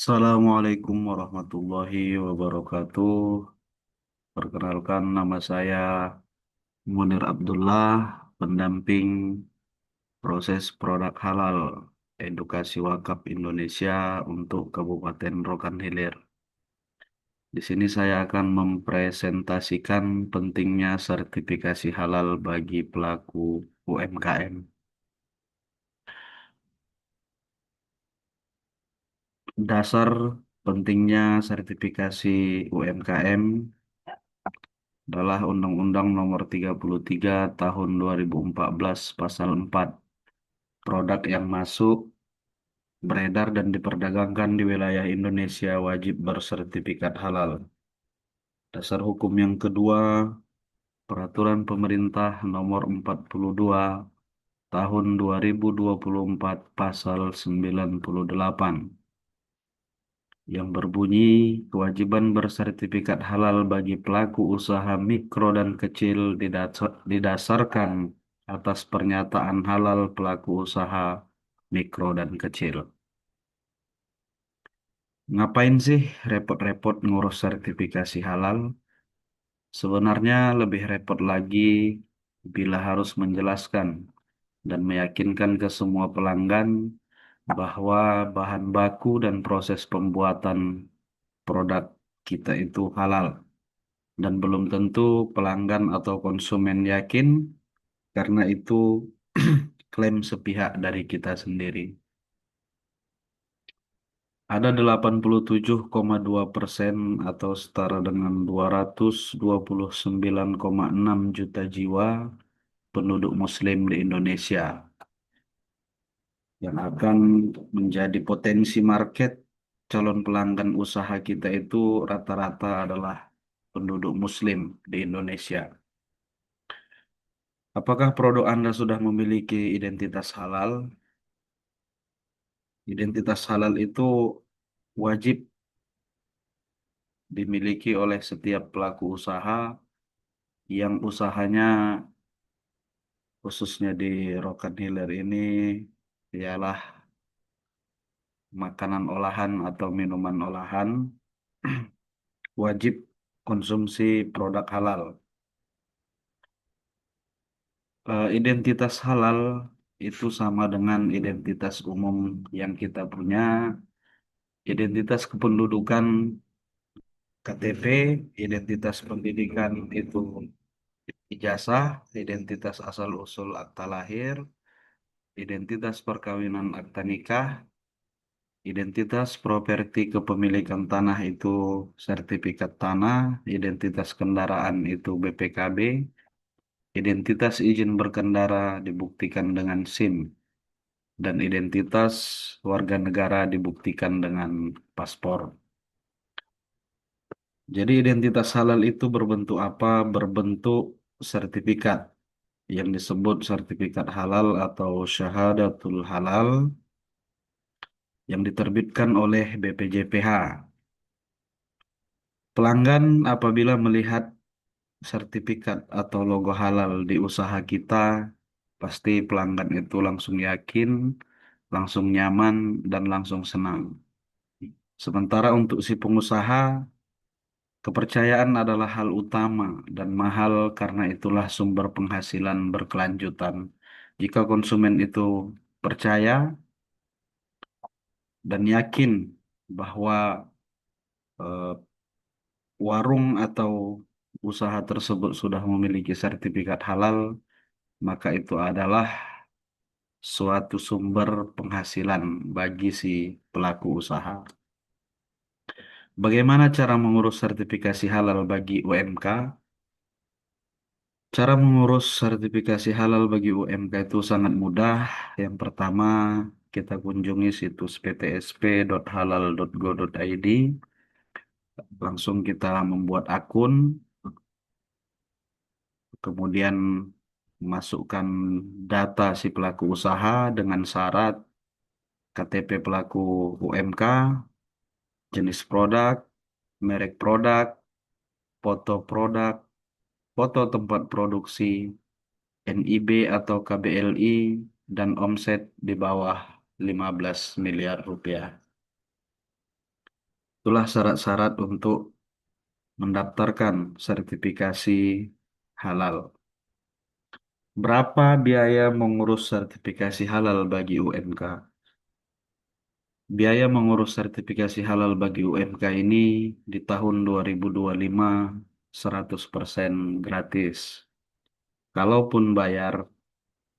Assalamualaikum warahmatullahi wabarakatuh. Perkenalkan nama saya Munir Abdullah, pendamping proses produk halal edukasi wakaf Indonesia untuk Kabupaten Rokan Hilir. Di sini saya akan mempresentasikan pentingnya sertifikasi halal bagi pelaku UMKM. Dasar pentingnya sertifikasi UMKM adalah Undang-Undang Nomor 33 Tahun 2014 Pasal 4. Produk yang masuk, beredar dan diperdagangkan di wilayah Indonesia wajib bersertifikat halal. Dasar hukum yang kedua, Peraturan Pemerintah Nomor 42 Tahun 2024 Pasal 98 yang berbunyi kewajiban bersertifikat halal bagi pelaku usaha mikro dan kecil didasarkan atas pernyataan halal pelaku usaha mikro dan kecil. Ngapain sih repot-repot ngurus sertifikasi halal? Sebenarnya lebih repot lagi bila harus menjelaskan dan meyakinkan ke semua pelanggan bahwa bahan baku dan proses pembuatan produk kita itu halal. Dan belum tentu pelanggan atau konsumen yakin karena itu klaim sepihak dari kita sendiri. Ada 87,2% atau setara dengan 229,6 juta jiwa penduduk Muslim di Indonesia yang akan menjadi potensi market calon pelanggan usaha kita itu rata-rata adalah penduduk Muslim di Indonesia. Apakah produk Anda sudah memiliki identitas halal? Identitas halal itu wajib dimiliki oleh setiap pelaku usaha yang usahanya khususnya di Rokan Hilir ini ialah makanan olahan atau minuman olahan wajib konsumsi produk halal. Identitas halal itu sama dengan identitas umum yang kita punya, identitas kependudukan KTP, identitas pendidikan itu ijazah, identitas asal-usul akta lahir, identitas perkawinan akta nikah, identitas properti kepemilikan tanah itu sertifikat tanah, identitas kendaraan itu BPKB, identitas izin berkendara dibuktikan dengan SIM, dan identitas warga negara dibuktikan dengan paspor. Jadi identitas halal itu berbentuk apa? Berbentuk sertifikat yang disebut sertifikat halal atau syahadatul halal yang diterbitkan oleh BPJPH. Pelanggan apabila melihat sertifikat atau logo halal di usaha kita, pasti pelanggan itu langsung yakin, langsung nyaman, dan langsung senang. Sementara untuk si pengusaha, kepercayaan adalah hal utama dan mahal karena itulah sumber penghasilan berkelanjutan. Jika konsumen itu percaya dan yakin bahwa eh, warung atau usaha tersebut sudah memiliki sertifikat halal, maka itu adalah suatu sumber penghasilan bagi si pelaku usaha. Bagaimana cara mengurus sertifikasi halal bagi UMK? Cara mengurus sertifikasi halal bagi UMK itu sangat mudah. Yang pertama, kita kunjungi situs ptsp.halal.go.id. Langsung kita membuat akun, kemudian masukkan data si pelaku usaha dengan syarat KTP pelaku UMK, jenis produk, merek produk, foto produk, foto tempat produksi, NIB atau KBLI, dan omset di bawah 15 miliar rupiah. Itulah syarat-syarat untuk mendaftarkan sertifikasi halal. Berapa biaya mengurus sertifikasi halal bagi UMK? Biaya mengurus sertifikasi halal bagi UMK ini di tahun 2025 100% gratis. Kalaupun bayar,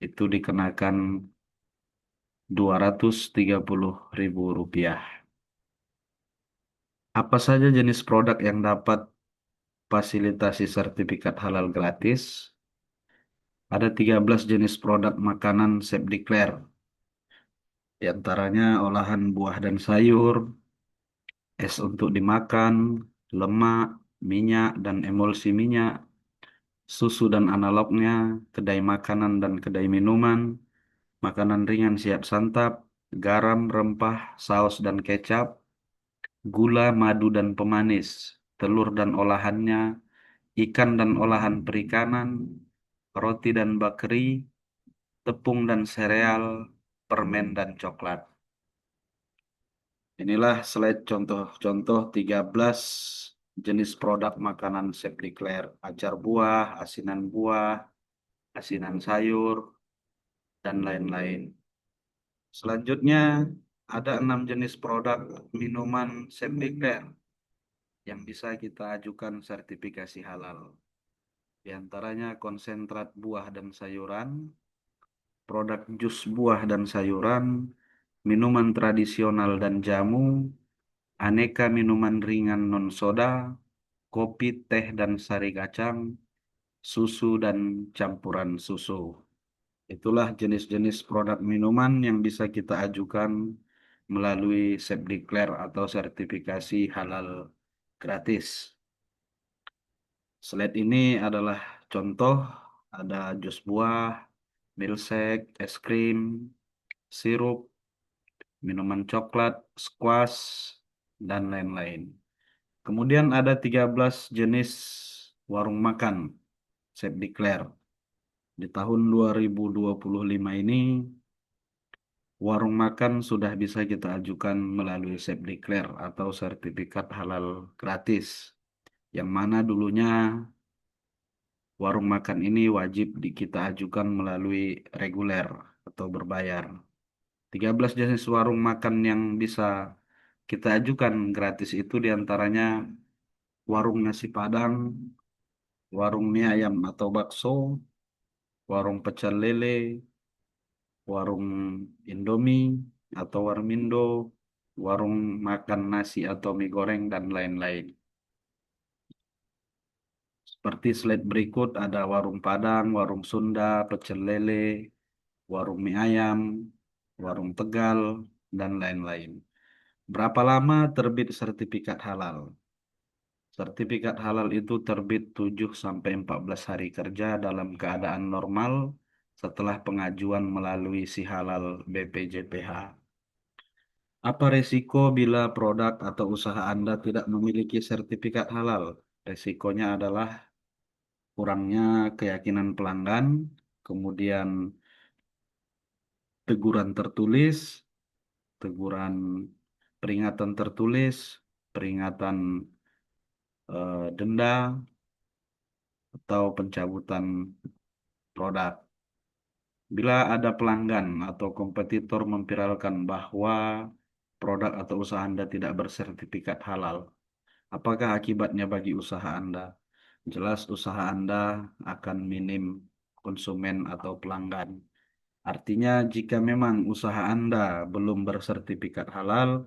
itu dikenakan Rp230.000. Apa saja jenis produk yang dapat fasilitasi sertifikat halal gratis? Ada 13 jenis produk makanan Chef Declare, di antaranya olahan buah dan sayur, es untuk dimakan, lemak, minyak dan emulsi minyak, susu dan analognya, kedai makanan dan kedai minuman, makanan ringan siap santap, garam, rempah, saus dan kecap, gula, madu dan pemanis, telur dan olahannya, ikan dan olahan perikanan, roti dan bakeri, tepung dan sereal, permen dan coklat. Inilah slide contoh-contoh 13 jenis produk makanan Chef Declare. Acar buah, asinan sayur, dan lain-lain. Selanjutnya, ada 6 jenis produk minuman Chef Declare yang bisa kita ajukan sertifikasi halal. Di antaranya konsentrat buah dan sayuran, produk jus buah dan sayuran, minuman tradisional dan jamu, aneka minuman ringan non-soda, kopi, teh, dan sari kacang, susu, dan campuran susu. Itulah jenis-jenis produk minuman yang bisa kita ajukan melalui Sepdiclare atau sertifikasi halal gratis. Slide ini adalah contoh, ada jus buah, milkshake, es krim, sirup, minuman coklat, squash, dan lain-lain. Kemudian ada 13 jenis warung makan Chef Declare. Di tahun 2025 ini, warung makan sudah bisa kita ajukan melalui Chef Declare atau sertifikat halal gratis. Yang mana dulunya warung makan ini wajib kita ajukan melalui reguler atau berbayar. 13 jenis warung makan yang bisa kita ajukan gratis itu diantaranya warung nasi Padang, warung mie ayam atau bakso, warung pecel lele, warung Indomie atau warmindo, warung makan nasi atau mie goreng, dan lain-lain. Seperti slide berikut ada warung Padang, warung Sunda, pecel lele, warung mie ayam, warung Tegal, dan lain-lain. Berapa lama terbit sertifikat halal? Sertifikat halal itu terbit 7 sampai 14 hari kerja dalam keadaan normal setelah pengajuan melalui si halal BPJPH. Apa resiko bila produk atau usaha Anda tidak memiliki sertifikat halal? Resikonya adalah kurangnya keyakinan pelanggan, kemudian teguran tertulis, teguran peringatan tertulis, peringatan denda, atau pencabutan produk. Bila ada pelanggan atau kompetitor memviralkan bahwa produk atau usaha Anda tidak bersertifikat halal, apakah akibatnya bagi usaha Anda? Jelas usaha Anda akan minim konsumen atau pelanggan. Artinya jika memang usaha Anda belum bersertifikat halal,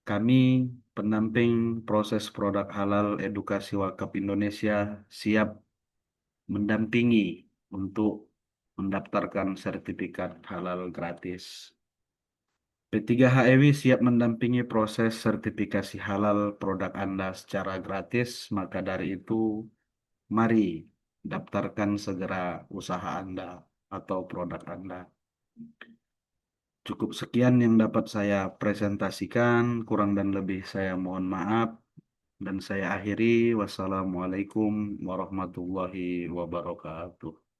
kami pendamping proses produk halal edukasi wakaf Indonesia siap mendampingi untuk mendaftarkan sertifikat halal gratis. P3HEW siap mendampingi proses sertifikasi halal produk Anda secara gratis, maka dari itu mari daftarkan segera usaha Anda atau produk Anda. Cukup sekian yang dapat saya presentasikan, kurang dan lebih saya mohon maaf, dan saya akhiri. Wassalamualaikum warahmatullahi wabarakatuh.